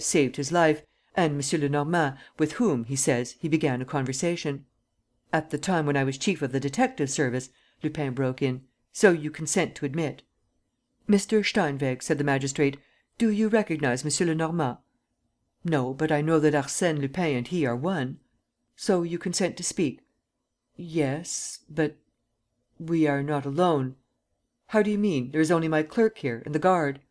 saved his life, and M. Lenormand, with whom, he says, he began a conversation." "At the time when I was chief of the detective service," Lupin broke in. "So you consent to admit?" "Mr. Steinweg," said the magistrate, "do you recognize M. Lenormand?" "No, but I know that Arsène Lupin and he are one." "So you consent to speak?" "Yes, but...." "We are not alone." "How do you mean? There is only my clerk here and the guard."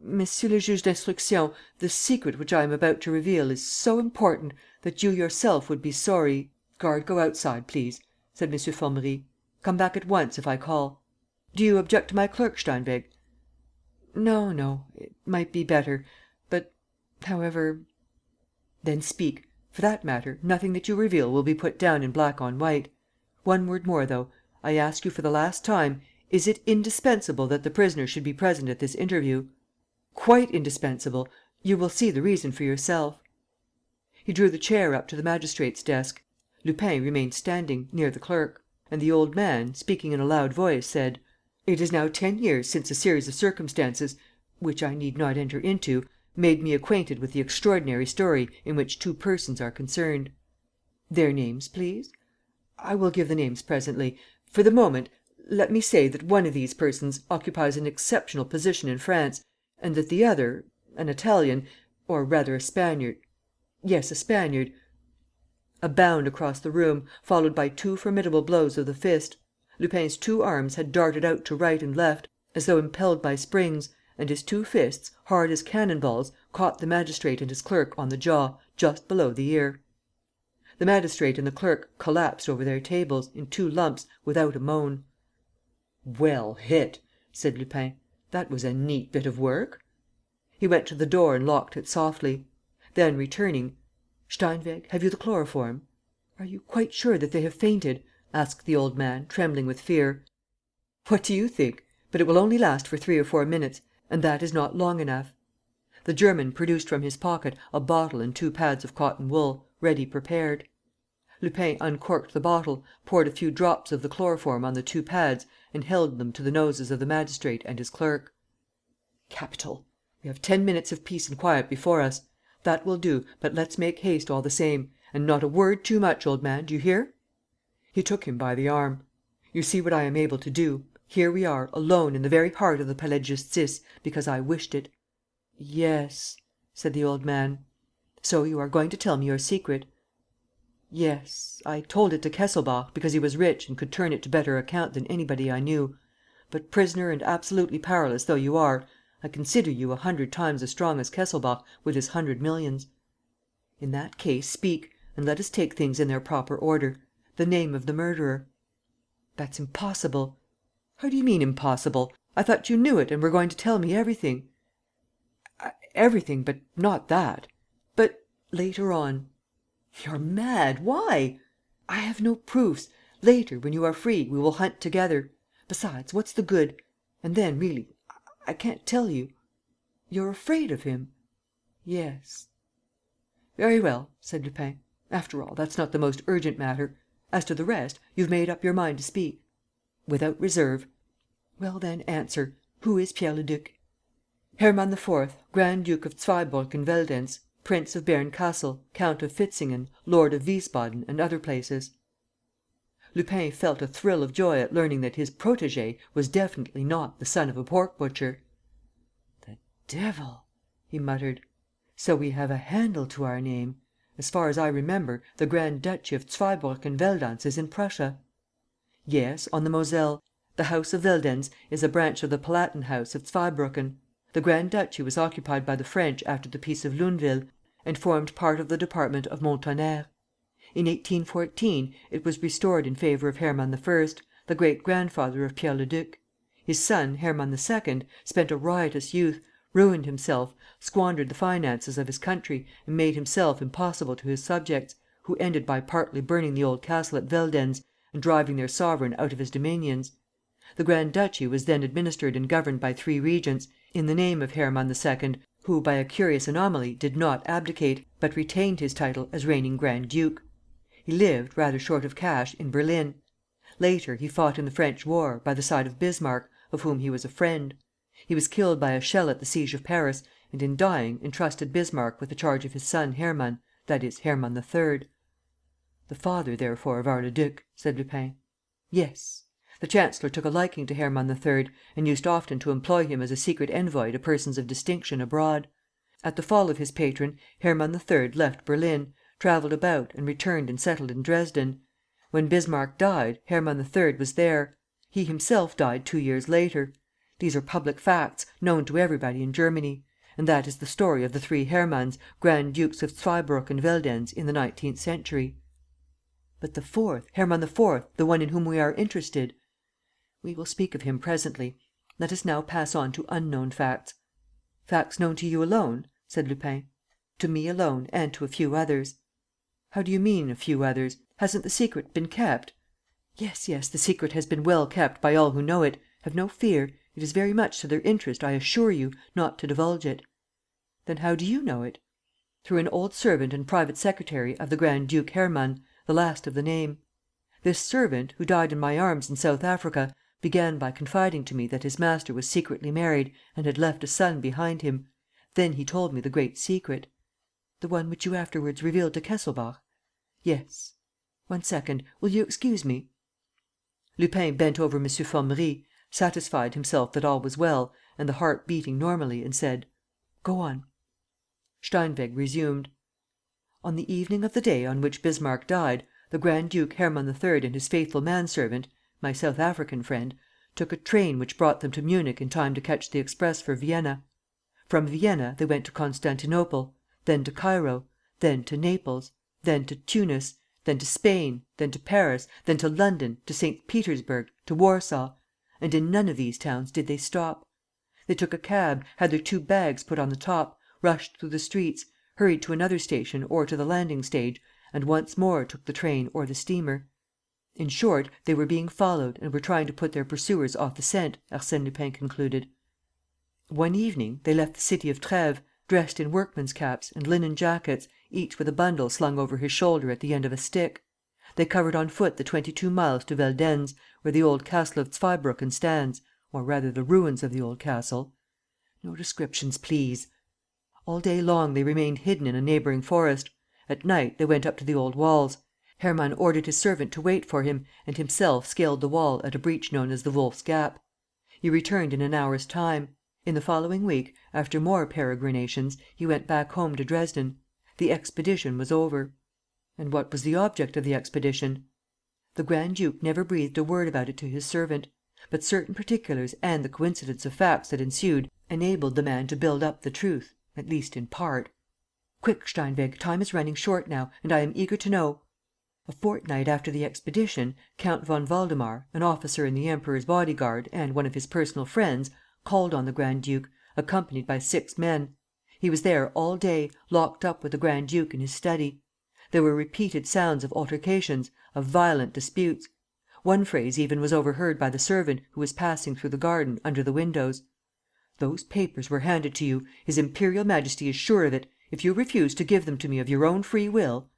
"Monsieur le Juge d'Instruction, the secret which I am about to reveal is so important that you yourself would be sorry. Guard, go outside, please," said M. Formerie. "Come back at once, if I call. Do you object to my clerk, Steinweg?" No, it might be better. But, however...." "Then speak. For that matter, nothing that you reveal will be put down in black on white. One word more, though. I ask you for the last time, is it indispensable that the prisoner should be present at this interview?" "Quite indispensable. You will see the reason for yourself." He drew the chair up to the magistrate's desk. Lupin remained standing, near the clerk. And the old man, speaking in a loud voice, said: "It is now 10 years since a series of circumstances, which I need not enter into, made me acquainted with the extraordinary story in which two persons are concerned." "Their names, please?" "I will give the names presently. For the moment, let me say that one of these persons occupies an exceptional position in France and that the other, an Italian, or rather a Spaniard. Yes, a Spaniard." A bound across the room, followed by two formidable blows of the fist. Lupin's two arms had darted out to right and left, as though impelled by springs, and his two fists, hard as cannon balls, caught the magistrate and his clerk on the jaw, just below the ear. The magistrate and the clerk collapsed over their tables, in two lumps, without a moan. "Well hit!" said Lupin. "That was a neat bit of work." He went to the door and locked it softly. Then, returning: "Steinweg, have you the chloroform?" "Are you quite sure that they have fainted?" asked the old man, trembling with fear. "What do you think? But it will only last for 3 or 4 minutes; and that is not long enough." The German produced from his pocket a bottle and 2 pads of cotton wool, ready prepared. Lupin uncorked the bottle, poured a few drops of the chloroform on the 2 pads and held them to the noses of the magistrate and his clerk. "Capital! We have 10 minutes of peace and quiet before us. That will do, but let's make haste all the same. And not a word too much, old man, do you hear?" He took him by the arm: "You see what I am able to do. Here we are, alone in the very heart of the Palais de Justice, because I wished it." "Yes," said the old man. "So you are going to tell me your secret?" "Yes. I told it to Kesselbach, because he was rich and could turn it to better account than anybody I knew. But, prisoner and absolutely powerless though you are, I consider you 100 times as strong as Kesselbach with his 100 millions." "In that case, speak, and let us take things in their proper order. The name of the murderer." "That's impossible." "How do you mean, impossible? I thought you knew it and were going to tell me everything." "Everything, but not that." "But ..." "Later on." "You're mad. Why?" "I have no proofs. Later, when you are free, we will hunt together. Besides, what's the good? And then, really, I can't tell you." "You're afraid of him?" "Yes." "Very well," said Lupin. "After all, that's not the most urgent matter. As to the rest, you've made up your mind to speak?" "Without reserve." "Well, then, answer. Who is Pierre Leduc?" "Hermann IV, Grand Duke of Zweibrücken Veldenz, Prince of Berncastel, Count of Fistingen, Lord of Wiesbaden and other places." Lupin felt a thrill of joy at learning that his protégé was definitely not the son of a pork butcher. "The devil!" he muttered. "So we have a handle to our name. As far as I remember, the Grand Duchy of Zweibrücken Veldenz is in Prussia." "Yes, on the Moselle. The House of Veldenz is a branch of the Palatin House of Zweibrücken. The Grand Duchy was occupied by the French after the Peace of Luneville, and formed part of the department of Montonnerre. In 1814, it was restored in favour of Hermann I, the great grandfather of Pierre Leduc. His son, Hermann II, spent a riotous youth, ruined himself, squandered the finances of his country and made himself impossible to his subjects, who ended by partly burning the old castle at Veldenz and driving their sovereign out of his dominions. The Grand Duchy was then administered and governed by 3 regents, in the name of Hermann II, who, by a curious anomaly, did not abdicate, but retained his title as reigning Grand Duke. He lived, rather short of cash, in Berlin. Later, he fought in the French war, by the side of Bismarck, of whom he was a friend. He was killed by a shell at the siege of Paris, and in dying entrusted Bismarck with the charge of his son Hermann, that is, Hermann III." "The father, therefore, of our Leduc," said Lupin. "Yes. The chancellor took a liking to Hermann III, and used often to employ him as a secret envoy to persons of distinction abroad. At the fall of his patron, Hermann III left Berlin, travelled about, and returned and settled in Dresden. When Bismarck died, Hermann III was there. He himself died 2 years later. These are public facts, known to everybody in Germany. And that is the story of the three Hermanns, Grand Dukes of Zweibrück and Veldenz, in the 19th century." "But the fourth, Hermann IV., the one in whom we are interested?" "We will speak of him presently. Let us now pass on to unknown facts." "Facts known to you alone?" said Lupin. "To me alone and to a few others." "How do you mean, a few others? Hasn't the secret been kept?" "Yes, yes, the secret has been well kept by all who know it. Have no fear. It is very much to their interest, I assure you, not to divulge it." "Then how do you know it?" "Through an old servant and private secretary of the Grand duke Hermann, the last of the name. This servant, who died in my arms in South Africa, began by confiding to me that his master was secretly married and had left a son behind him. Then he told me the great secret." "The one which you afterwards revealed to Kesselbach?" "Yes. One second. Will you excuse me?" Lupin bent over M. Formerie, satisfied himself that all was well and the heart beating normally, and said: "Go on." Steinweg resumed: "On the evening of the day on which Bismarck died, the Grand duke Hermann III and his faithful manservant, my South African friend, took a train which brought them to Munich in time to catch the express for Vienna. From Vienna they went to Constantinople, then to Cairo, then to Naples, then to Tunis, then to Spain, then to Paris, then to London, to St. Petersburg, to Warsaw; and in none of these towns did they stop. They took a cab, had their 2 bags put on the top, rushed through the streets, hurried to another station or to the landing stage, and once more took the train or the steamer. In short, they were being followed and were trying to put their pursuers off the scent," Arsène Lupin concluded. "One evening, they left the city of Treves, dressed in workmen's caps and linen jackets, each with a bundle slung over his shoulder at the end of a stick. They covered on foot the 22 miles to Veldenz, where the old castle of Zweibrücken stands, or rather the ruins of the old castle. No descriptions, please. All day long they remained hidden in a neighboring forest. At night they went up to the old walls. Hermann ordered his servant to wait for him, and himself scaled the wall at a breach known as the Wolf's Gap. He returned in an hour's time. In the following week, after more peregrinations, he went back home to Dresden. The expedition was over." "And what was the object of the expedition?" "The Grand duke never breathed a word about it to his servant. But certain particulars and the coincidence of facts that ensued enabled the man to build up the truth, at least in part. Quick, Steinweg, time is running short now, and I am eager to know." "A fortnight after the expedition, Count von Waldemar, an officer in the Emperor's body guard and one of his personal friends, called on the Grand duke, accompanied by 6 men. He was there all day, locked up with the Grand duke in his study. There were repeated sounds of altercations, of violent disputes. One phrase even was overheard by the servant, who was passing through the garden, under the windows: 'Those papers were handed to you. His Imperial Majesty is sure of it. If you refuse to give them to me of your own free will—'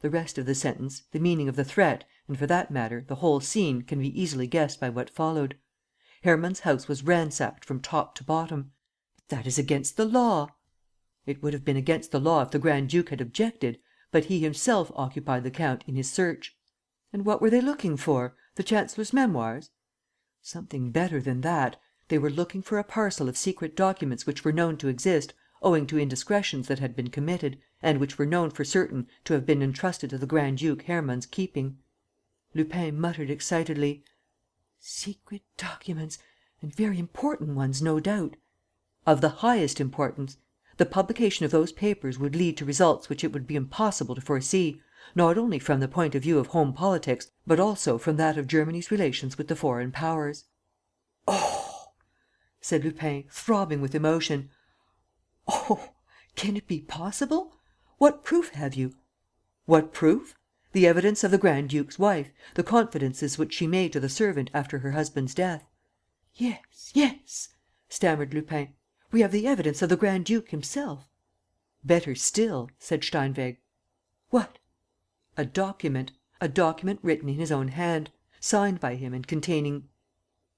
The rest of the sentence, the meaning of the threat, and, for that matter, the whole scene, can be easily guessed by what followed. Hermann's house was ransacked from top to bottom." "But that is against the law." "It would have been against the law if the Grand duke had objected, but he himself occupied the count in his search." "And what were they looking for? The chancellor's memoirs?" "Something better than that. They were looking for a parcel of secret documents which were known to exist, owing to indiscretions that had been committed, and which were known for certain to have been entrusted to the Grand duke Hermann's keeping." Lupin muttered excitedly: "Secret documents ... and very important ones, no doubt." "Of the highest importance. The publication of those papers would lead to results which it would be impossible to foresee, not only from the point of view of home politics, but also from that of Germany's relations with the foreign powers." "Oh!" said Lupin, throbbing with emotion. "Oh! Can it be possible? What proof have you?" "What proof? The evidence of the Grand duke's wife, the confidences which she made to the servant after her husband's death." "Yes, yes," stammered Lupin. "We have the evidence of the Grand duke himself." "Better still," said Steinweg. "What?" "A document written in his own hand, signed by him and containing—"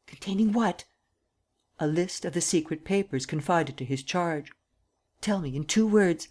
"Containing what?" "A list of the secret papers confided to his charge. Tell me, in 2 words.